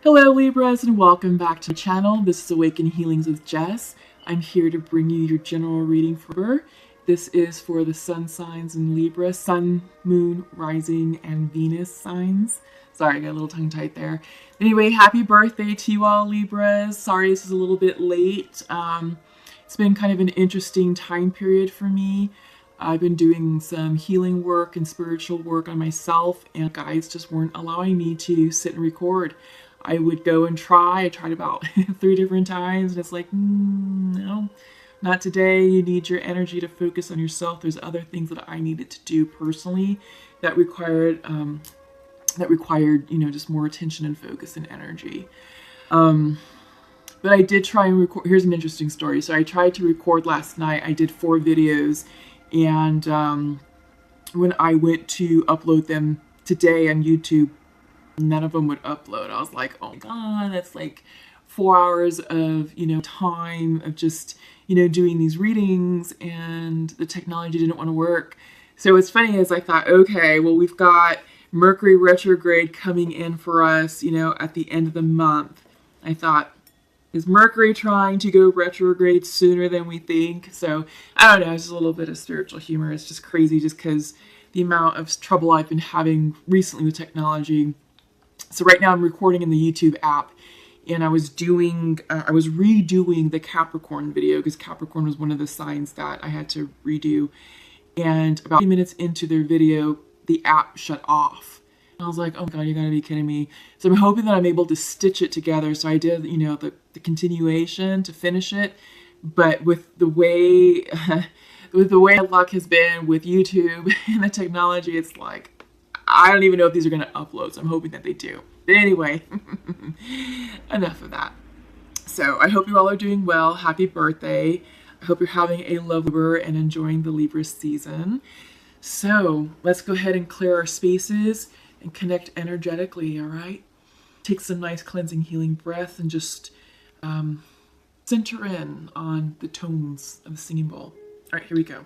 Hello Libras and welcome back to the channel. This is Awaken Healings with Jess. I'm here to bring you your general reading for Libra. This is for the sun signs in Libra, sun, moon, rising, and Venus signs. Sorry, I got a little tongue-tied there. Anyway, happy birthday to you all Libras. Sorry this is a little bit late. It's been kind of an interesting time period for me. I've been doing some healing work and spiritual work on myself, and guides just weren't allowing me to sit and record. I would go and try. I tried about 3 different times, and it's like, no, not today. You need your energy to focus on yourself. There's other things that I needed to do personally that required, just more attention and focus and energy. But I did try and record. Here's an interesting story. So I tried to record last night. I did 4 videos, and when I went to upload them today on YouTube, none of them would upload. I was like, oh my god, that's like 4 hours of time of just doing these readings, and the technology didn't want to work. So what's funny is I thought, okay, well, we've got Mercury retrograde coming in for us at the end of the month. I thought, is Mercury trying to go retrograde sooner than we think? So I don't know, it's just a little bit of spiritual humor. It's just crazy just because the amount of trouble I've been having recently with technology. So right now I'm recording in the YouTube app, and I was redoing the Capricorn video because Capricorn was one of the signs that I had to redo. And about 20 minutes into their video, the app shut off. And I was like, oh my god, you gotta be kidding me. So I'm hoping that I'm able to stitch it together. So I did, the continuation to finish it. But with the way, luck has been with YouTube and the technology, it's like, I don't even know if these are going to upload, so I'm hoping that they do. But anyway, enough of that. So I hope you all are doing well. Happy birthday. I hope you're having a lovely Libra and enjoying the Libra season. So let's go ahead and clear our spaces and connect energetically, all right? Take some nice cleansing healing breath and just center in on the tones of the singing bowl. All right, here we go.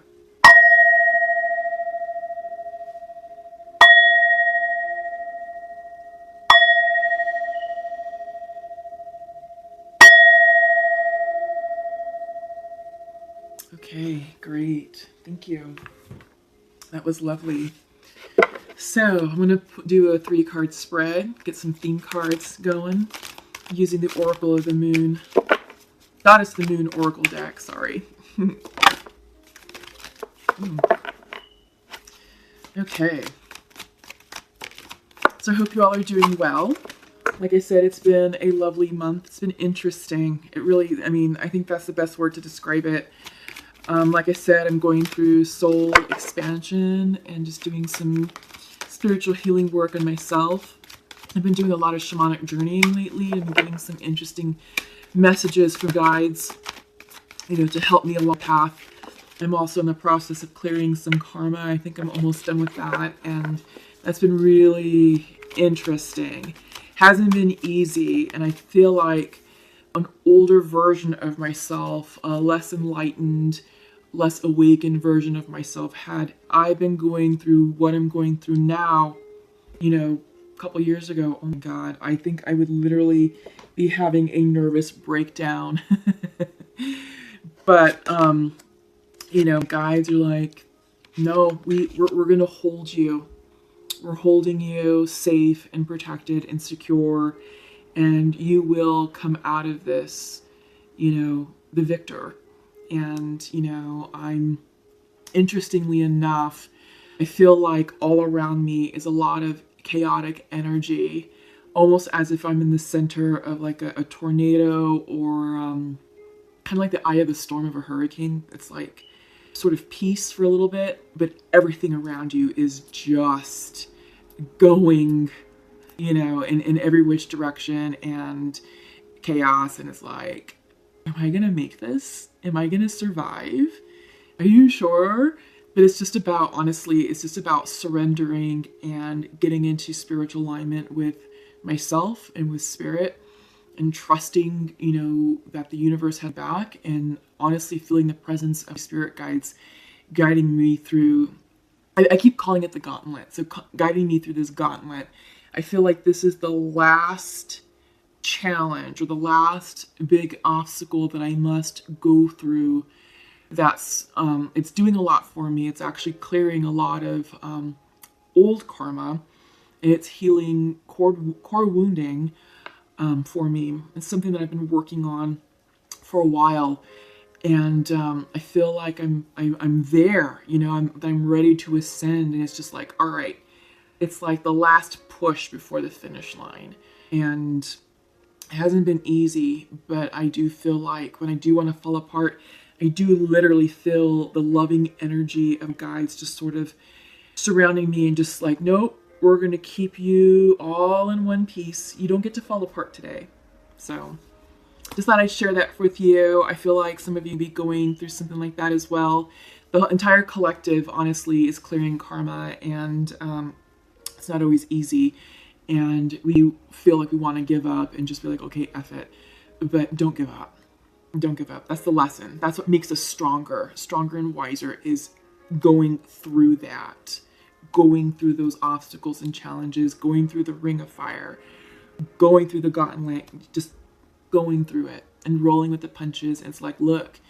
Okay, great. Thank you. That was lovely. So I'm going to do a 3-card spread, get some theme cards going using the Oracle of the Moon. Goddess of the Moon Oracle deck, sorry. Okay. So I hope you all are doing well. Like I said, it's been a lovely month. It's been interesting. It really, I think that's the best word to describe it. Like I said, I'm going through soul expansion and just doing some spiritual healing work on myself. I've been doing a lot of shamanic journeying lately and getting some interesting messages from guides, to help me along the path. I'm also in the process of clearing some karma. I think I'm almost done with that, and that's been really interesting. Hasn't been easy, and I feel like an older version of myself, a less enlightened, less awakened version of myself, had I been going through what I'm going through now, a couple years ago, oh my god, I think I would literally be having a nervous breakdown. But, guides are like, no, we're going to hold you. We're holding you safe and protected and secure, and you will come out of this, the victor. And, I'm, interestingly enough, I feel like all around me is a lot of chaotic energy, almost as if I'm in the center of like a tornado, or kind of like the eye of the storm of a hurricane. It's like sort of peace for a little bit, but everything around you is just going, in every which direction, and chaos. And it's like, am I gonna make this? Am I gonna survive? Are you sure? But it's just about, honestly, it's just about surrendering and getting into spiritual alignment with myself and with spirit, and trusting, that the universe had back, and honestly feeling the presence of spirit guides guiding me through. I keep calling it the gauntlet. So guiding me through this gauntlet. I feel like this is the last challenge or the last big obstacle that I must go through. That's it's doing a lot for me. It's actually clearing a lot of old karma, and it's healing core wounding for me. It's something that I've been working on for a while, and I feel like I'm there. You know, I'm ready to ascend, and it's just like, all right, it's like the last push before the finish line, and it hasn't been easy. But I do feel like when I do want to fall apart, I do literally feel the loving energy of guides just sort of surrounding me and just like, nope, we're going to keep you all in one piece. You don't get to fall apart today. So just thought I'd share that with you. I feel like some of you be going through something like that as well. The entire collective, honestly, is clearing karma, and it's not always easy. And we feel like we want to give up and just be like, okay, F it. But don't give up. Don't give up. That's the lesson. That's what makes us stronger and wiser, is going through that, going through those obstacles and challenges, going through the ring of fire, going through the gauntlet, just going through it and rolling with the punches. And it's like, look,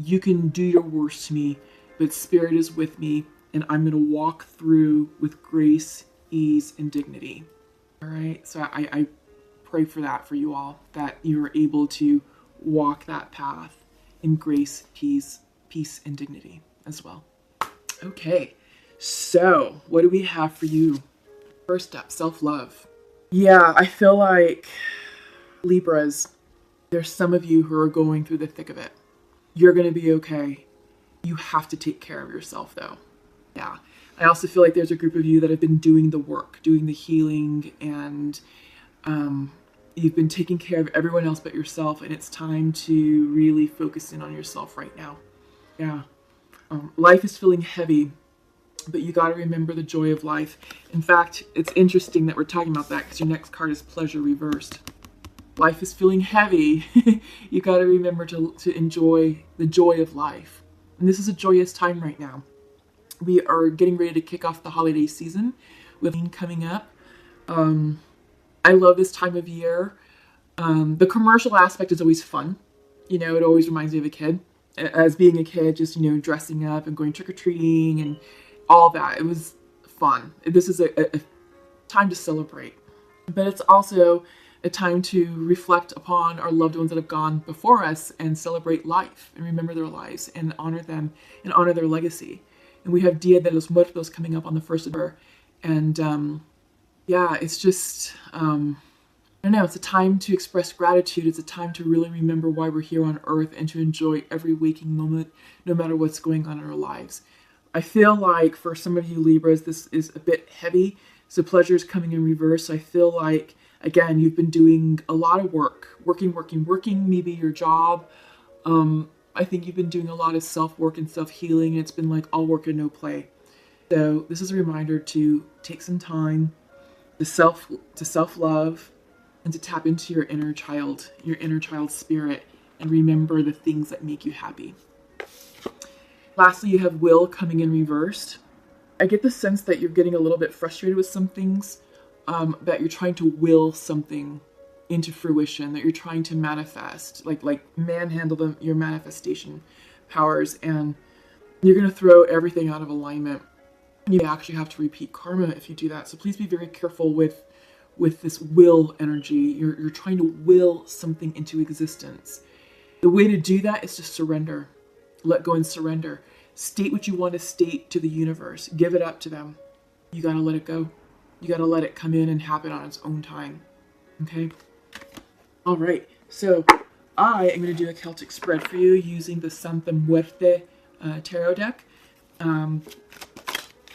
you can do your worst to me, but Spirit is with me, and I'm going to walk through with grace, ease, and dignity. All right. So I pray for that for you all, that you are able to walk that path in grace, peace, and dignity as well. Okay, so what do we have for you? First up, self-love. Yeah, I feel like Libras, there's some of you who are going through the thick of it. You're going to be okay. You have to take care of yourself, though. Yeah, I also feel like there's a group of you that have been doing the work, doing the healing, and you've been taking care of everyone else but yourself, and it's time to really focus in on yourself right now. Yeah. Life is feeling heavy, but you got to remember the joy of life. In fact, it's interesting that we're talking about that, because your next card is pleasure reversed. Life is feeling heavy. You got to remember to enjoy the joy of life. And this is a joyous time right now. We are getting ready to kick off the holiday season with Halloween coming up. I love this time of year. The commercial aspect is always fun. You know, it always reminds me of a kid. As being a kid, just, you know, dressing up and going trick-or-treating and all that. It was fun. This is a time to celebrate. But it's also a time to reflect upon our loved ones that have gone before us and celebrate life and remember their lives and honor them and honor their legacy. And we have Dia de los Muertos coming up on the 1st of November. And yeah, it's just, I don't know, it's a time to express gratitude. It's a time to really remember why we're here on earth and to enjoy every waking moment, no matter what's going on in our lives. I feel like for some of you Libras, this is a bit heavy. So pleasure is coming in reverse. So I feel like, again, you've been doing a lot of work, working, maybe your job. I think you've been doing a lot of self-work and self-healing. And it's been like all work and no play. So this is a reminder to take some time to self-love, and to tap into your inner child spirit, and remember the things that make you happy. Lastly, you have will coming in reversed. I get the sense that you're getting a little bit frustrated with some things, that you're trying to will something into fruition, that you're trying to manifest, like manhandle your manifestation powers, and you're going to throw everything out of alignment. You actually have to repeat karma if you do that. So please be very careful with this will energy. You're trying to will something into existence. The way to do that is to surrender. Let go and surrender. State what you want to state to the universe. Give it up to them. You got to let it go. You got to let it come in and happen on its own time. Okay? All right. So I am going to do a Celtic spread for you using the Santa Muerte tarot deck.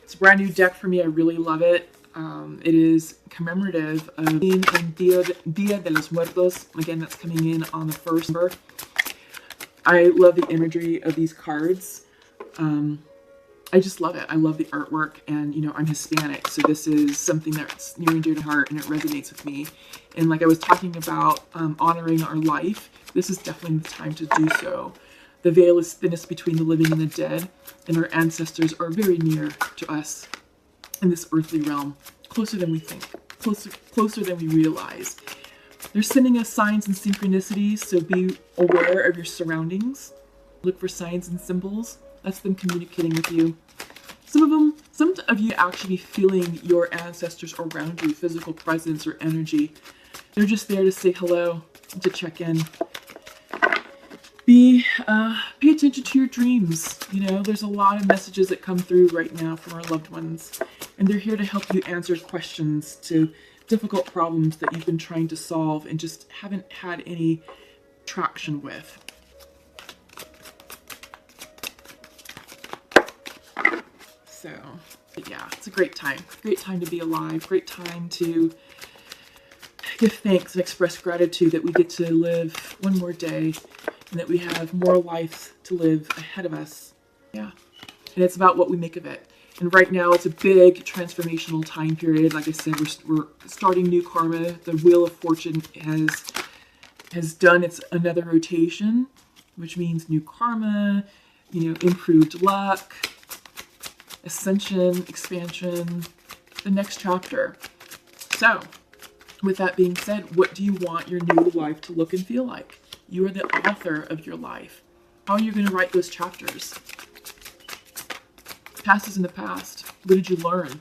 It's a brand new deck for me. I really love it. It is commemorative of Dia de los Muertos. Again, that's coming in on the 1st number. I love the imagery of these cards. I just love it. I love the artwork, and, you know, I'm Hispanic, so this is something that's near and dear to heart, and it resonates with me. And like I was talking about honoring our life, this is definitely the time to do so. The veil is thinnest between the living and the dead, and our ancestors are very near to us in this earthly realm, closer than we think, closer than we realize. They're sending us signs and synchronicities, so be aware of your surroundings. Look for signs and symbols. That's them communicating with you. Some of you actually be feeling your ancestors around you, physical presence or energy. They're just there to say hello, to check in. Pay attention to your dreams. You know, there's a lot of messages that come through right now from our loved ones, and they're here to help you answer questions to difficult problems that you've been trying to solve and just haven't had any traction with. So, yeah, it's a great time. Great time to be alive. Great time to give thanks and express gratitude that we get to live one more day and that we have more life to live ahead of us. Yeah. And it's about what we make of it. And right now it's a big transformational time period. Like I said, we're starting new karma. The Wheel of Fortune has done its another rotation, which means new karma, you know, improved luck, ascension, expansion, the next chapter. So, with that being said, what do you want your new life to look and feel like? You are the author of your life. How are you going to write those chapters? Past is in the past. What did you learn?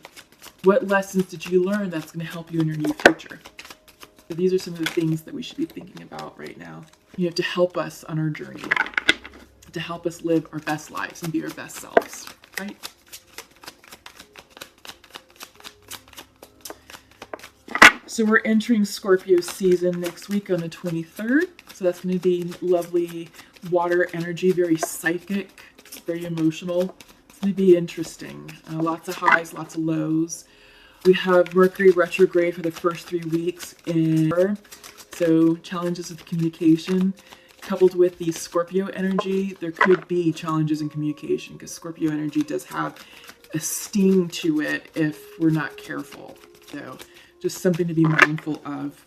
What lessons did you learn that's going to help you in your new future? So these are some of the things that we should be thinking about right now. You know, to help us on our journey, to help us live our best lives and be our best selves, right? So we're entering Scorpio season next week on the 23rd. So that's going to be lovely water energy, very psychic, very emotional. It's going to be interesting. Lots of highs, lots of lows. We have Mercury retrograde for the first 3 weeks in Libra. So challenges with communication. Coupled with the Scorpio energy, there could be challenges in communication because Scorpio energy does have a sting to it if we're not careful. So just something to be mindful of.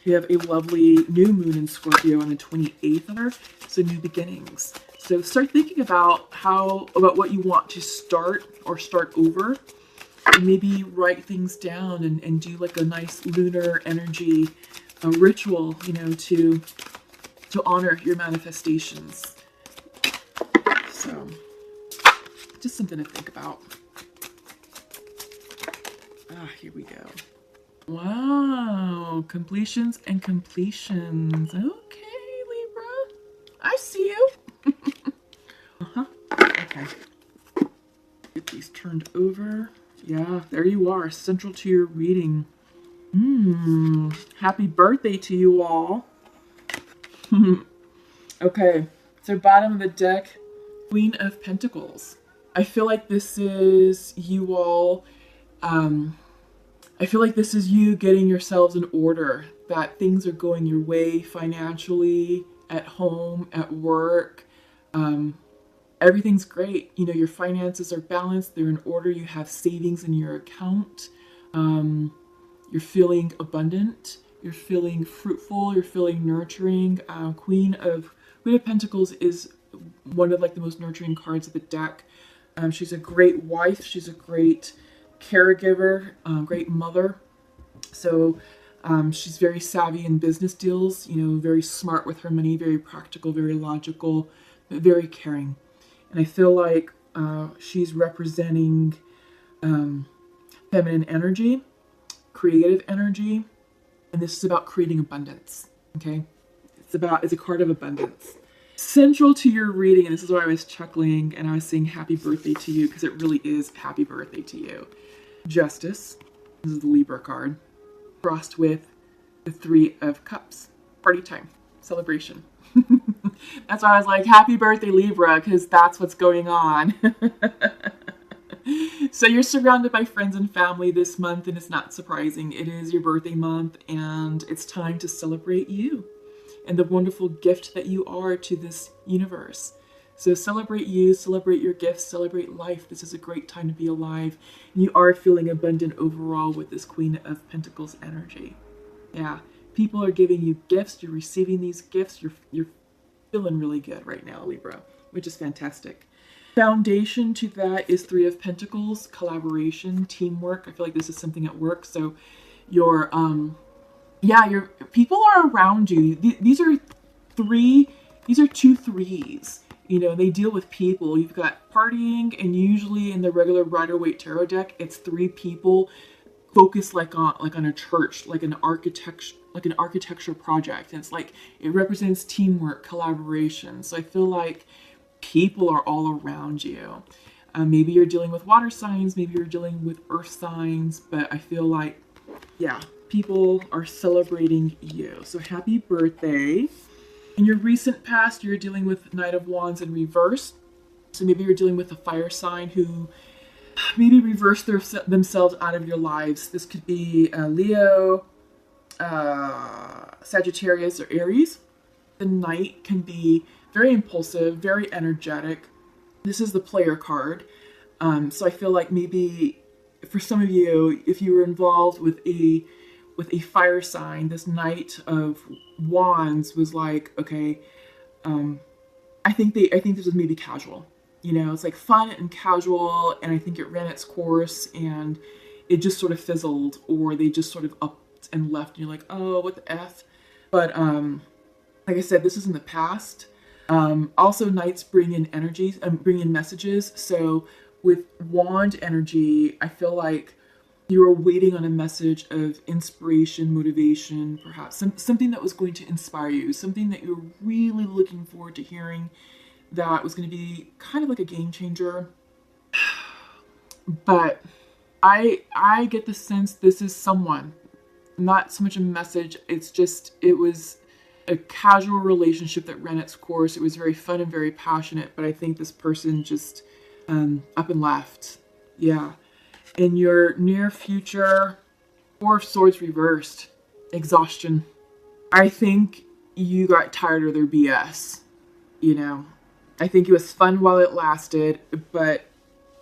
We have a lovely new moon in Scorpio on the 28th, so new beginnings. So start thinking about what you want to start or start over, and maybe write things down and do like a nice lunar energy ritual, you know, to honor your manifestations. So just something to think about. Here we go. Wow, completions and completions. Okay, Libra, I see you. Okay. Get these turned over. Yeah, there you are, central to your reading. Happy birthday to you all. Okay, so bottom of the deck, Queen of Pentacles. I feel like this is you all, I feel like this is you getting yourselves in order, that things are going your way financially, at home, at work. Everything's great. You know, your finances are balanced. They're in order. You have savings in your account. You're feeling abundant. You're feeling fruitful. You're feeling nurturing. Queen of Pentacles is one of like the most nurturing cards of the deck. She's a great wife. She's a great caregiver, great mother. So she's very savvy in business deals, you know, very smart with her money, very practical, very logical, but very caring. And I feel like she's representing feminine energy, creative energy, and this is about creating abundance, okay? It's a card of abundance. Central to your reading, and this is why I was chuckling and I was saying happy birthday to you, because it really is happy birthday to you. Justice, this is the Libra card, crossed with the 3 of Cups. Party time, celebration. That's why I was like, happy birthday, Libra, because that's what's going on. So you're surrounded by friends and family this month, and it's not surprising. It is your birthday month, and it's time to celebrate you and the wonderful gift that you are to this universe. So celebrate you, celebrate your gifts, celebrate life. This is a great time to be alive. You are feeling abundant overall with this Queen of Pentacles energy. Yeah, people are giving you gifts. You're receiving these gifts. You're feeling really good right now, Libra, which is fantastic. Foundation to that is 3 of Pentacles, collaboration, teamwork. I feel like this is something at work. So your Yeah, your people are around you. These are three, these are two threes. You know, they deal with people. You've got partying, and usually in the regular Rider-Waite tarot deck, it's three people focused like on a church, like an architecture project. And it's like it represents teamwork, collaboration. So I feel like people are all around you. Maybe you're dealing with water signs, maybe you're dealing with earth signs, but I feel like, yeah, people are celebrating you. So happy birthday. In your recent past, you're dealing with Knight of Wands in reverse. So maybe you're dealing with a fire sign who maybe reverse themselves out of your lives. This could be Leo, Sagittarius, or Aries. The Knight can be very impulsive, very energetic. This is the player card. So I feel like maybe for some of you, if you were involved with a fire sign, this Knight of Wands was like, okay, I think this was maybe casual. You know, it's like fun and casual, and I think it ran its course, and it just sort of fizzled, or they just sort of upped and left, and you're like, oh, what the F? But like I said, this is in the past. Also, Knights bring in energies and bring in messages. So with Wand energy, I feel like you were waiting on a message of inspiration, motivation, perhaps something that was going to inspire you, something that you're really looking forward to hearing, that was going to be kind of like a game changer. But I get the sense this is someone, not so much a message. It's just, it was a casual relationship that ran its course. It was very fun and very passionate, but I think this person just up and left. Yeah. In your near future, Four of Swords reversed, exhaustion. I think you got tired of their BS, you know. I think it was fun while it lasted, but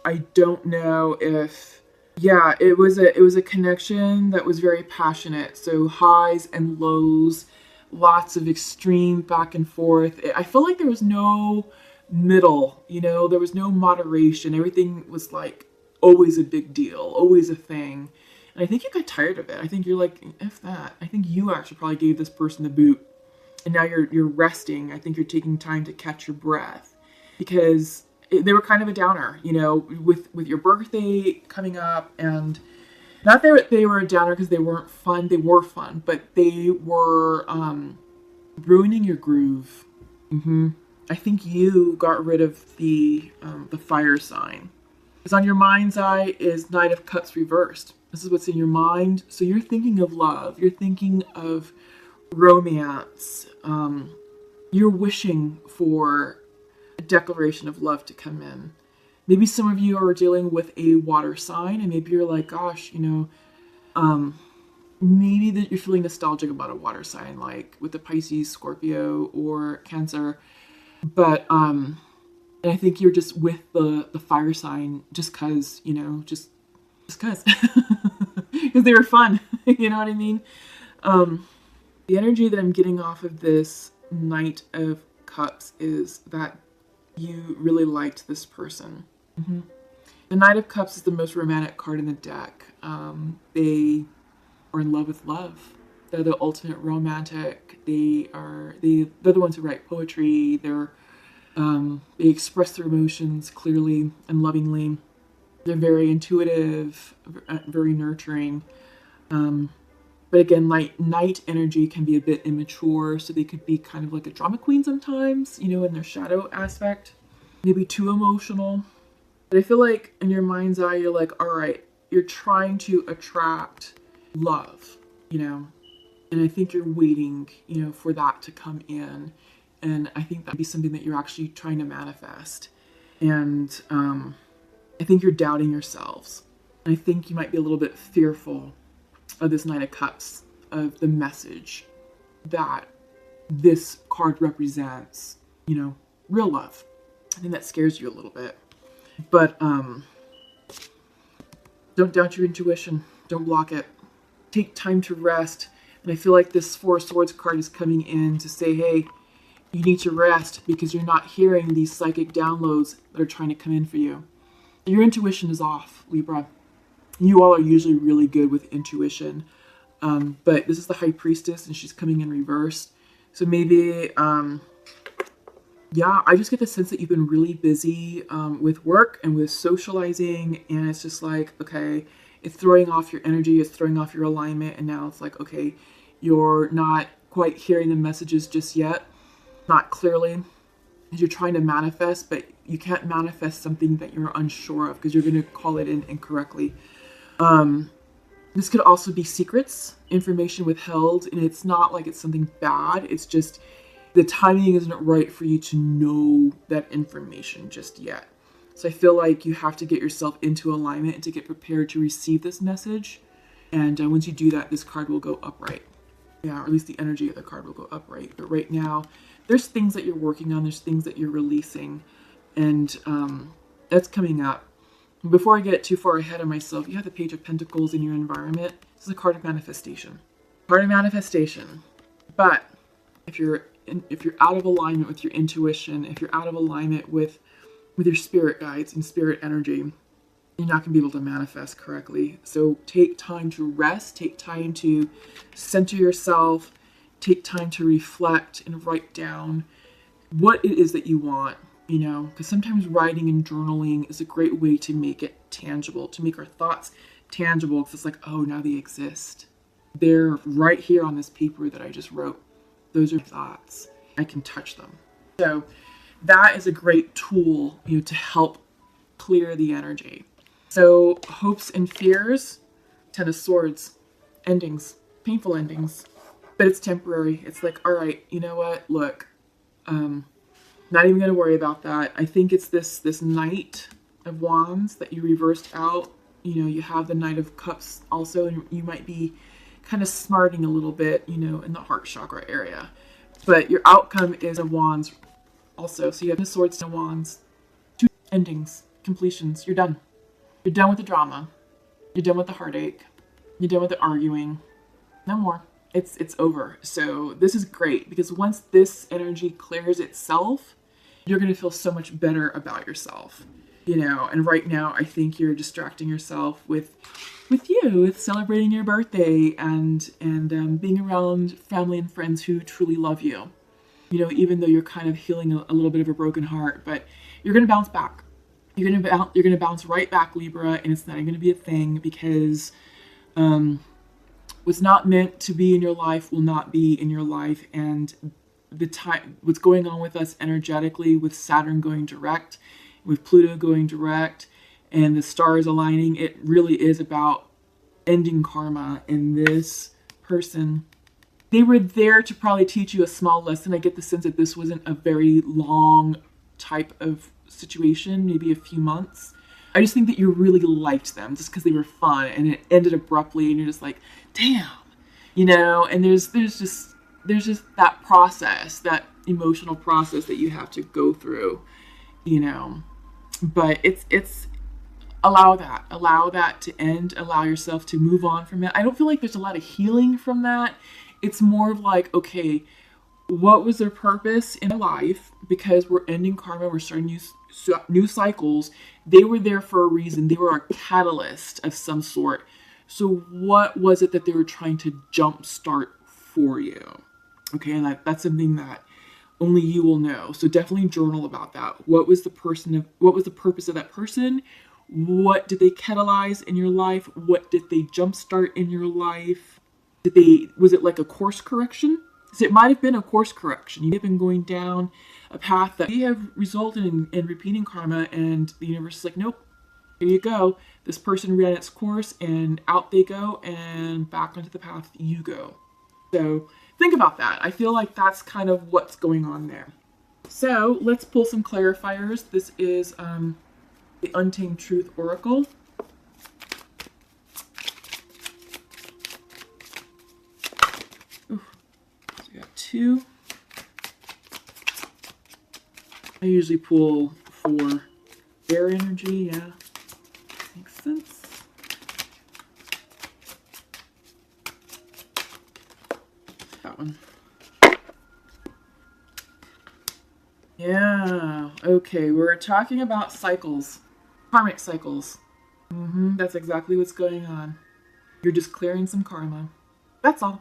I don't know if, yeah, it was a connection that was very passionate. So highs and lows, lots of extreme back and forth. I feel like there was no middle, you know, there was no moderation. Everything was like always a big deal, always a thing. And I think you got tired of it. I think you're like, F that. I think you actually probably gave this person the boot. And now you're resting. I think you're taking time to catch your breath, because they were kind of a downer, you know, with your birthday coming up. And not that they were a downer because they weren't fun. They were fun, but they were ruining your groove. I think you got rid of the fire sign. Because on your mind's eye is Knight of Cups reversed. This is what's in your mind. So you're thinking of love. You're thinking of romance. You're wishing for a declaration of love to come in. Maybe some of you are dealing with a water sign, and maybe you're like, gosh, you know, maybe that you're feeling nostalgic about a water sign, like with the Pisces, Scorpio, or Cancer. But and I think you're just with the fire sign just cause, you know, just cause. Because they were fun. You know what I mean? The energy that I'm getting off of this Knight of Cups is that you really liked this person. The Knight of Cups is the most romantic card in the deck. They are in love with love. They're the ultimate romantic. They're the ones who write poetry. They express their emotions clearly and lovingly. They're very intuitive, very nurturing. But again, night energy can be a bit immature, so they could be kind of like a drama queen sometimes, you know, in their shadow aspect. Maybe too emotional. But I feel like in your mind's eye, you're like, all right, you're trying to attract love, you know. And I think you're waiting, you know, for that to come in. And I think that'd be something that you're actually trying to manifest. And I think you're doubting yourselves. And I think you might be a little bit fearful of this Knight of Cups, of the message that this card represents, you know, real love. I think that scares you a little bit. But don't doubt your intuition. Don't block it. Take time to rest. And I feel like this Four of Swords card is coming in to say, hey, you need to rest because you're not hearing these psychic downloads that are trying to come in for you. Your intuition is off, Libra. You all are usually really good with intuition. But this is the High Priestess, and she's coming in reverse. So maybe, yeah, I just get the sense that you've been really busy with work and with socializing, and it's just like, okay, it's throwing off your energy, it's throwing off your alignment, and now it's like, okay, you're not quite hearing the messages just yet, not clearly, because you're trying to manifest, but you can't manifest something that you're unsure of because you're going to call it in incorrectly. This could also be secrets, information withheld, and it's not like it's something bad, it's just the timing isn't right for you to know that information just yet. So I feel like you have to get yourself into alignment and to get prepared to receive this message. And once you do that, this card will go upright. Yeah, or at least the energy of the card will go upright. But right now, there's things that you're working on, there's things that you're releasing, and that's coming up. Before I get too far ahead of myself, you have the Page of Pentacles in your environment. This is a card of manifestation. Card of manifestation. But if you're out of alignment with your intuition, if you're out of alignment with your spirit guides and spirit energy, you're not going to be able to manifest correctly. So take time to rest, take time to center yourself, take time to reflect and write down what it is that you want, you know, because sometimes writing and journaling is a great way to make it tangible, to make our thoughts tangible, because it's like, oh, now they exist. They're right here on this paper that I just wrote. Those are thoughts. I can touch them. So that is a great tool, you know, to help clear the energy. So hopes and fears, Ten of Swords, endings, painful endings, but it's temporary. It's like, all right, you know what? Look, not even going to worry about that. I think it's this Knight of Wands that you reversed out. You know, you have the Knight of Cups also, and you might be kind of smarting a little bit, you know, in the heart chakra area. But your outcome is a Wands also. So you have the Swords and Wands. Two endings, completions. You're done. You're done with the drama. You're done with the heartache. You're done with the arguing. No more. It's over. So this is great because once this energy clears itself, you're going to feel so much better about yourself. You know, and right now I think you're distracting yourself with celebrating your birthday and being around family and friends who truly love you. You know, even though you're kind of healing a little bit of a broken heart, but you're going to bounce back. You're going to bounce right back, Libra, and it's not even going to be a thing because what's not meant to be in your life will not be in your life, and what's going on with us energetically with Saturn going direct, with Pluto going direct, and the stars aligning, it really is about ending karma. And this person, they were there to probably teach you a small lesson. I get the sense that this wasn't a very long type of situation, maybe a few months. I just think that you really liked them just because they were fun, and it ended abruptly, and you're just like, damn, you know. And there's just that process, that emotional process that you have to go through, you know. But it's allow that to end, allow yourself to move on from it. I don't feel like there's a lot of healing from that. It's more of like, okay, what was their purpose in life? Because we're ending karma, we're starting new cycles. They were there for a reason. They were a catalyst of some sort. So what was it that they were trying to jumpstart for you? Okay, and that's something that only you will know. So definitely journal about that. What was the purpose of that person? What did they catalyze in your life? What did they jumpstart in your life? Was it like a course correction? So it might have been a course correction. You've been going down a path that may have resulted in repeating karma, and the universe is like, nope, here you go. This person ran its course, and out they go, and back onto the path you go. So think about that. I feel like that's kind of what's going on there. So let's pull some clarifiers. This is the Untamed Truth Oracle. Ooh, so we got two. I usually pull for air energy, yeah. Makes sense. That one. Yeah, okay, we're talking about cycles, karmic cycles. That's exactly what's going on. You're just clearing some karma. That's all.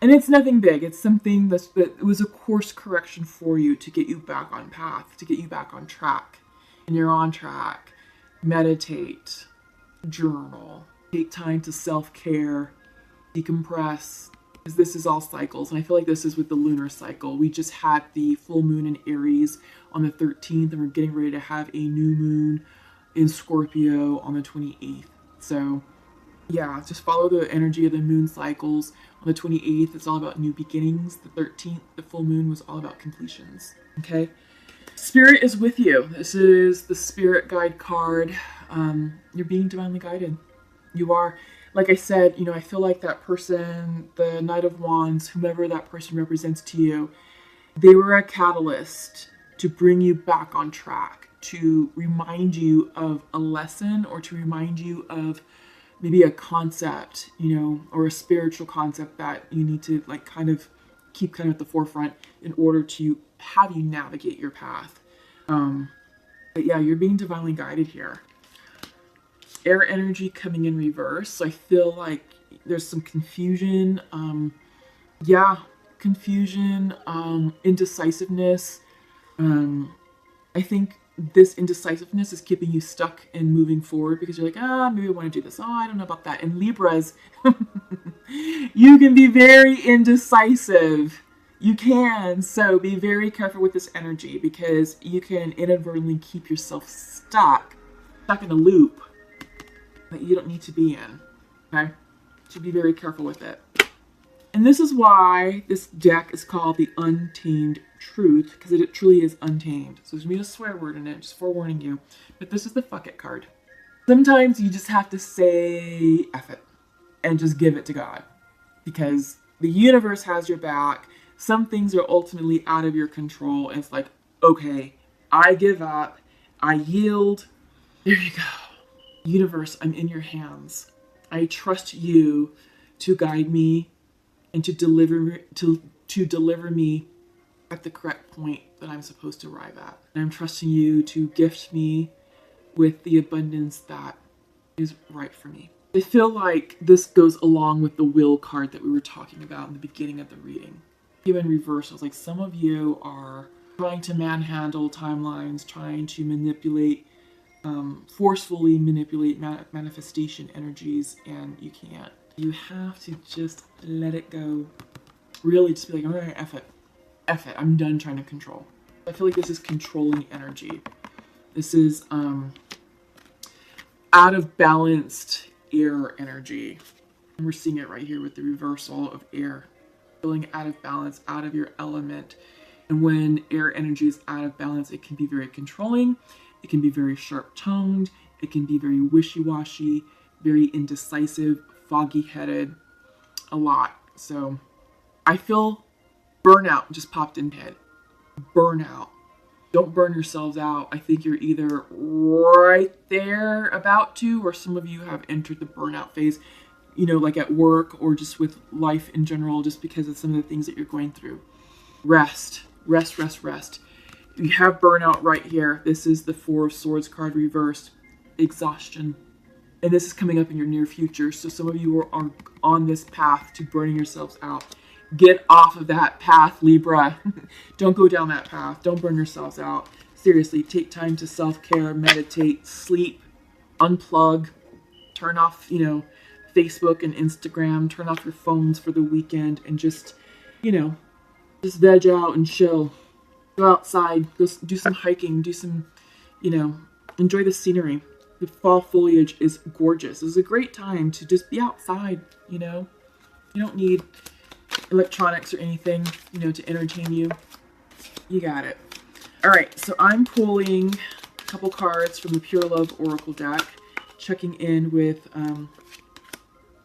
And it's nothing big. It's something that it was a course correction for you to get you back on path, to get you back on track. And you're on track. Meditate, journal, take time to self-care, decompress, because this is all cycles. And I feel like this is with the lunar cycle. We just had the full moon in Aries on the 13th, and we're getting ready to have a new moon in Scorpio on the 28th. So yeah, just follow the energy of the moon cycles. On the 28th, it's all about new beginnings. The 13th, the full moon, was all about completions. Okay? Spirit is with you. This is the spirit guide card. You're being divinely guided. You are. Like I said, I feel like that person, the Knight of Wands, whomever that person represents to you, they were a catalyst to bring you back on track, to remind you of a lesson, or to remind you of maybe a concept, or a spiritual concept that you need to keep at the forefront in order to have you navigate your path. But yeah, you're being divinely guided here. Air energy coming in reverse. So I feel like there's some confusion. Confusion, indecisiveness. I think this indecisiveness is keeping you stuck and moving forward because you're like, maybe I want to do this. I don't know about that. And Libras, you can be very indecisive. You can. So be very careful with this energy because you can inadvertently keep yourself stuck in a loop that you don't need to be in. Okay? So be very careful with it. And this is why this deck is called the Untamed Truth, because it truly is untamed. So there's going to be a swear word in it, just forewarning you. But this is the fuck it card. Sometimes you just have to say F it and just give it to God. Because the universe has your back. Some things are ultimately out of your control. And it's like, okay, I give up. I yield. There you go. Universe, I'm in your hands. I trust you to guide me and to deliver me at the correct point that I'm supposed to arrive at. And I'm trusting you to gift me with the abundance that is right for me. I feel like this goes along with the will card that we were talking about in the beginning of the reading. Even reversals, like some of you are trying to manhandle timelines, trying to manipulate, forcefully manipulate manifestation energies, and you can't. You have to just let it go. Really just be like, all right, F it. F it. I'm done trying to control. I feel like this is controlling energy. This is out of balanced air energy. And we're seeing it right here with the reversal of air. Feeling out of balance, out of your element. And when air energy is out of balance, it can be very controlling. It can be very sharp-tongued. It can be very wishy-washy, very indecisive, foggy-headed, a lot. So I feel burnout just popped in head. Burnout. Don't burn yourselves out. I think you're either right there about to, or some of you have entered the burnout phase, like at work or just with life in general, just because of some of the things that you're going through. Rest. Rest, rest, rest. You have burnout right here. This is the Four of Swords card reversed. Exhaustion. And this is coming up in your near future. So some of you are on this path to burning yourselves out. Get off of that path, Libra. Don't go down that path. Don't burn yourselves out. Seriously, take time to self-care, meditate, sleep, unplug, turn off, Facebook and Instagram, turn off your phones for the weekend, and just veg out and chill. Go outside, go do some hiking, do some, enjoy the scenery. The fall foliage is gorgeous. This is a great time to just be outside, You don't need electronics or anything, to entertain you. You got it. All right, so I'm pulling a couple cards from the Pure Love Oracle deck, checking in with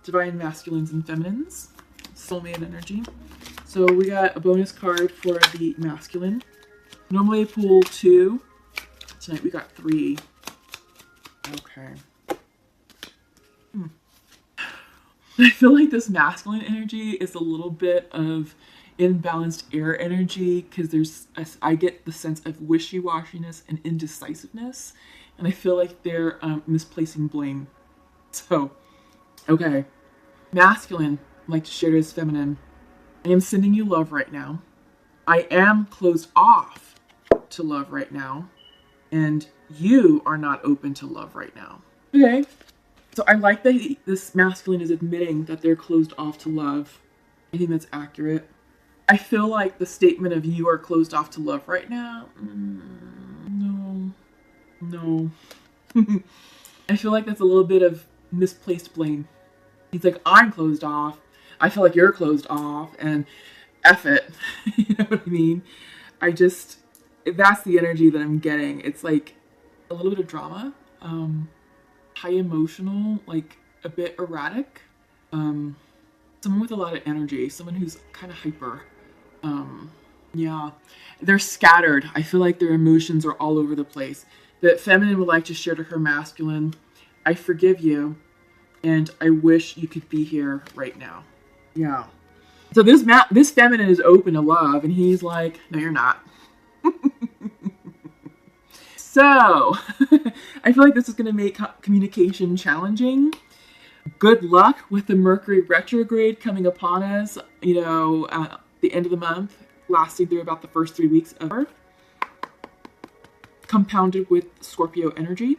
Divine Masculines and Feminines, soulmate energy. So we got a bonus card for the masculine. Normally I pull 2. Tonight we got 3. Okay. I feel like this masculine energy is a little bit of imbalanced air energy because I get the sense of wishy-washiness and indecisiveness, and I feel like they're misplacing blame. So, okay. Masculine, like to share as feminine. I am sending you love right now. I am closed off to love right now. And you are not open to love right now. Okay. So I like that this masculine is admitting that they're closed off to love. I think that's accurate. I feel like the statement of you are closed off to love right now. No. I feel like that's a little bit of misplaced blame. He's like, I'm closed off. I feel like you're closed off, and F it. You know what I mean? That's the energy that I'm getting. It's like a little bit of drama, high emotional, like a bit erratic. Someone with a lot of energy, someone who's kind of hyper. Yeah, they're scattered. I feel like their emotions are all over the place. The feminine would like to share to her masculine, I forgive you, and I wish you could be here right now. Yeah. So this feminine is open to love, and he's like, no, you're not. So, I feel like this is going to make communication challenging. Good luck with the Mercury retrograde coming upon us, at the end of the month, lasting through about the first 3 weeks of Earth. Compounded with Scorpio energy.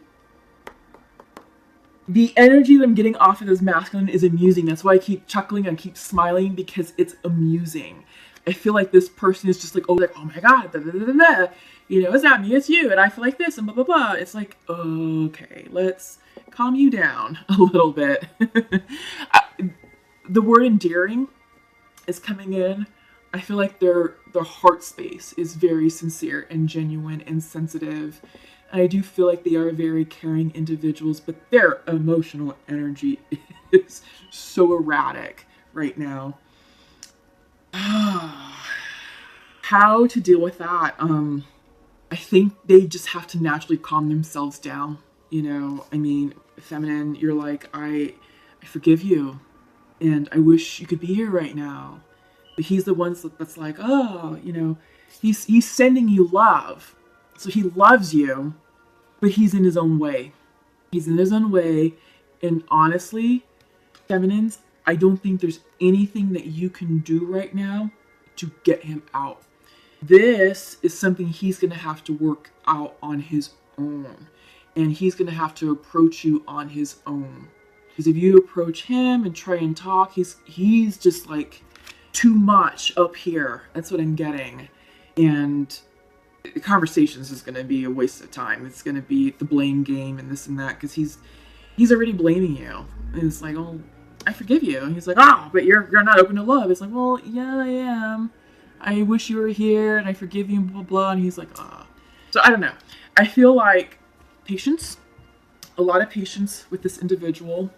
The energy that I'm getting off of this masculine is amusing. That's why I keep chuckling and keep smiling, because it's amusing. I feel like this person is just like, oh my God, blah, blah, blah, blah. It's not me, it's you, and I feel like this, and blah, blah, blah. It's like, okay, let's calm you down a little bit. The word endearing is coming in. I feel like their heart space is very sincere and genuine and sensitive. And I do feel like they are very caring individuals, but their emotional energy is so erratic right now. How to deal with that? I think they just have to naturally calm themselves down. Feminine, you're like, I forgive you, and I wish you could be here right now. But he's the one that's like, he's sending you love. So he loves you, but he's in his own way. He's in his own way. And honestly, feminines, I don't think there's anything that you can do right now to get him out. This is something he's going to have to work out on his own. And he's going to have to approach you on his own. Because if you approach him and try and talk, he's just like too much up here. That's what I'm getting. And the conversations is going to be a waste of time. It's going to be the blame game and this and that, because he's already blaming you. And it's like, oh, I forgive you. And he's like, oh, but you're not open to love. It's like, well, yeah, I am. I wish you were here, and I forgive you, and blah, blah. And he's like, ah. So I don't know. I feel like patience, a lot of patience with this individual.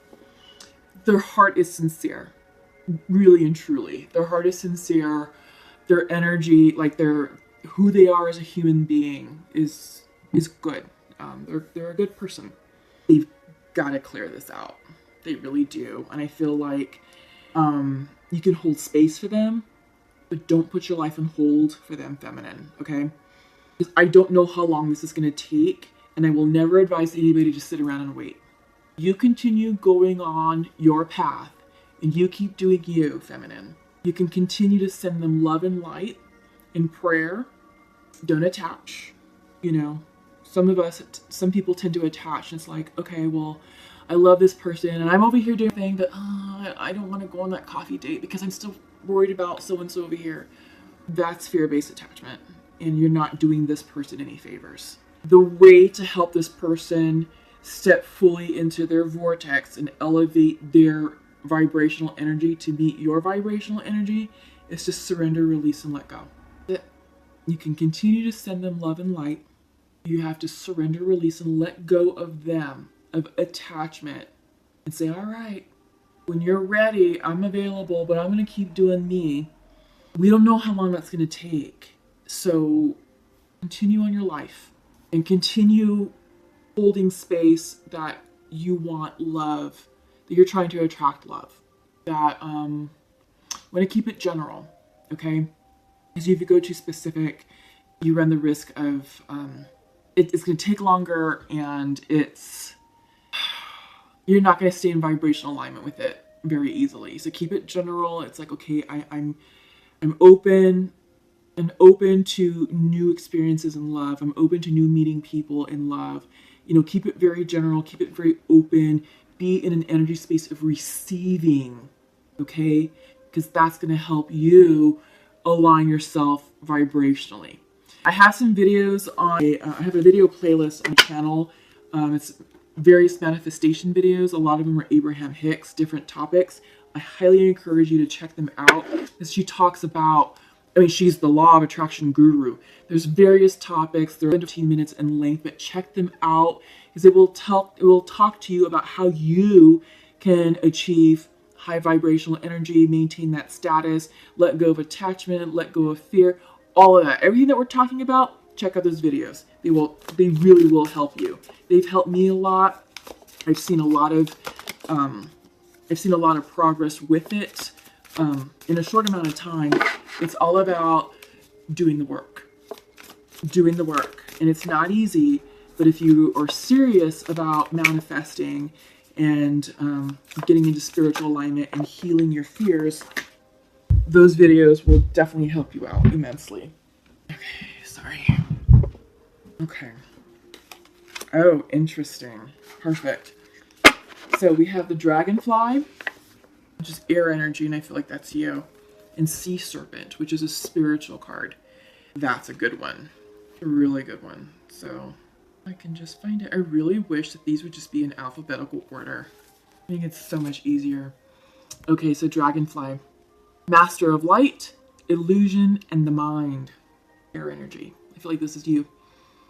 Their heart is sincere, really and truly. Their heart is sincere. Their energy, like who they are as a human being is good. They're a good person. They've got to clear this out. They really do. And I feel like you can hold space for them, but don't put your life on hold for them, feminine, okay? Because I don't know how long this is going to take, and I will never advise anybody to sit around and wait. You continue going on your path, and you keep doing you, feminine. You can continue to send them love and light and prayer. Don't attach. Some people tend to attach, and it's like, okay, well, I love this person, and I'm over here doing a thing, but I don't want to go on that coffee date because I'm still worried about so-and-so over here. That's fear-based attachment, and you're not doing this person any favors. The way to help this person step fully into their vortex and elevate their vibrational energy to meet your vibrational energy is to surrender, release, and let go. You can continue to send them love and light. You have to surrender, release, and let go of them, of attachment, and say, all right, when you're ready, I'm available, but I'm going to keep doing me. We don't know how long that's going to take. So continue on your life and continue holding space that you want love, that you're trying to attract love. That, I'm going to keep it general, okay? Because if you go too specific, you run the risk of, it's going to take longer, and you're not going to stay in vibrational alignment with it. very easily. So keep it general. It's like, okay, I'm open and open to new experiences in love. I'm open to new meeting people in love. You know, keep it very general, keep it very open, be in an energy space of receiving, okay? Because that's going to help you align yourself vibrationally. I have some videos on, I have a video playlist on the channel. It's various manifestation videos. A lot of them are Abraham Hicks, different topics. I highly encourage you to check them out because she talks about, I mean, she's the law of attraction guru. There's various topics. They're 15 minutes in length, but check them out because it will talk to you about how you can achieve high vibrational energy, maintain that status, let go of attachment, let go of fear, all of that. Everything that we're talking about, check out those videos. They really will help you. They've helped me a lot. I've seen a lot of progress with it in a short amount of time. It's all about doing the work. And it's not easy, but if you are serious about manifesting and getting into spiritual alignment and healing your fears, those videos will definitely help you out immensely. Okay, sorry. Okay. Oh, interesting. Perfect. So we have the dragonfly, which is air energy, and I feel like that's you. And sea serpent, which is a spiritual card. That's a good one. A really good one. So I can just find it. I really wish that these would just be in alphabetical order. I think it's so much easier. Okay, so dragonfly. Master of light, illusion, and the mind. Air energy. I feel like this is you.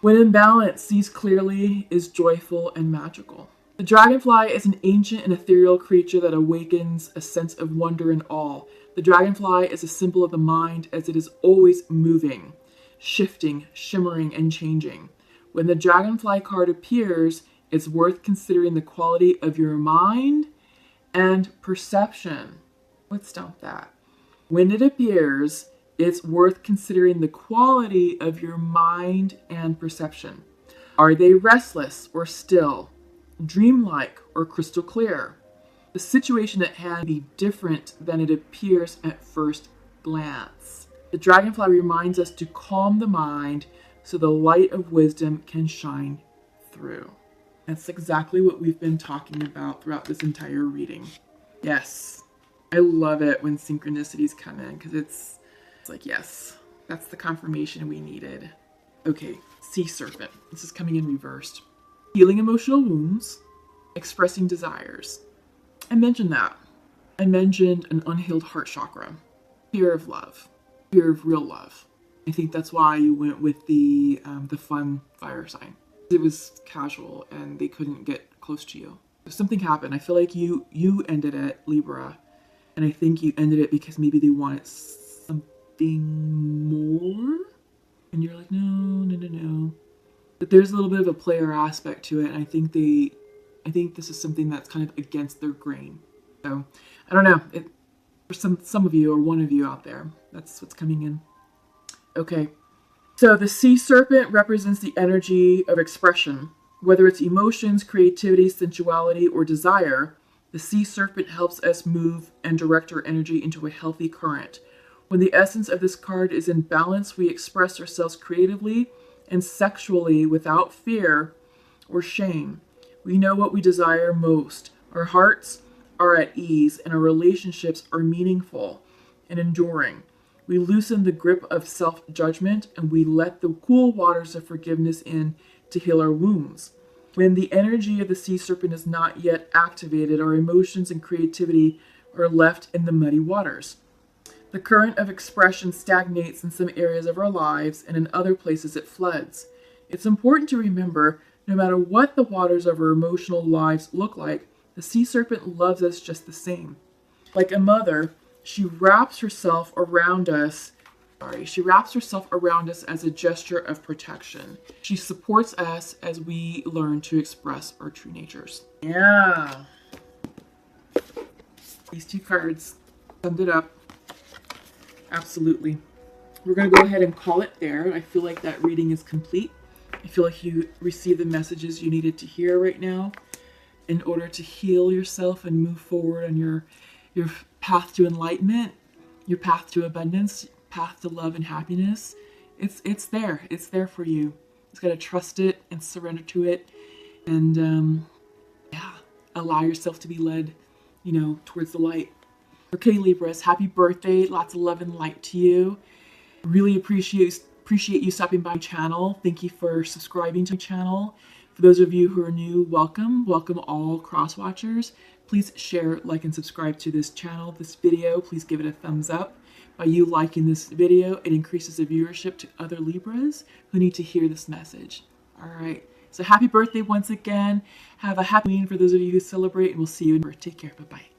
When in balance, sees clearly, is joyful and magical. The dragonfly is an ancient and ethereal creature that awakens a sense of wonder and awe. The dragonfly is a symbol of the mind as it is always moving, shifting, shimmering, and changing. When the dragonfly card appears, it's worth considering the quality of your mind and perception. Let's stomp that. When it appears, it's worth considering the quality of your mind and perception. Are they restless or still, dreamlike or crystal clear? The situation at hand may be different than it appears at first glance. The dragonfly reminds us to calm the mind so the light of wisdom can shine through. That's exactly what we've been talking about throughout this entire reading. Yes, I love it when synchronicities come in because it's like, yes, that's the confirmation we needed. Okay, sea serpent. This is coming in reversed. Healing emotional wounds, expressing desires. I mentioned that. I mentioned an unhealed heart chakra, fear of love, fear of real love. I think that's why you went with the fun fire sign. It was casual and they couldn't get close to you. Something happened. I feel like you ended it, Libra, and I think you ended it because maybe they wanted something more, and you're like, no. But there's a little bit of a player aspect to it, and I think this is something that's kind of against their grain. So I don't know. For some of you or one of you out there, that's what's coming in. Okay, so the sea serpent represents the energy of expression. Whether it's emotions, creativity, sensuality, or desire, the sea serpent helps us move and direct our energy into a healthy current. When the essence of this card is in balance, we express ourselves creatively and sexually without fear or shame. We know what we desire most. Our hearts are at ease and our relationships are meaningful and enduring. We loosen the grip of self-judgment and we let the cool waters of forgiveness in to heal our wounds. When the energy of the sea serpent is not yet activated, our emotions and creativity are left in the muddy waters. The current of expression stagnates in some areas of our lives, and in other places it floods. It's important to remember, no matter what the waters of our emotional lives look like, the sea serpent loves us just the same. Like a mother, she wraps herself around us as a gesture of protection. She supports us as we learn to express our true natures. Yeah. These two cards summed it up. Absolutely. We're going to go ahead and call it there. I feel like that reading is complete. I feel like you received the messages you needed to hear right now. in order to heal yourself and move forward on your path to enlightenment, your path to abundance, path to love and happiness. It's there. It's there for you. You just got to trust it and surrender to it, and yeah, allow yourself to be led, towards the light. Okay, Libras, happy birthday. Lots of love and light to you. Really appreciate you stopping by my channel. Thank you for subscribing to my channel. For those of you who are new, welcome. Welcome all cross watchers. Please share, like, and subscribe to this channel, this video. Please give it a thumbs up. By you liking this video, it increases the viewership to other Libras who need to hear this message. All right. So happy birthday once again. Have a happy Halloween for those of you who celebrate, and we'll see you in birth. Take care. Bye-bye.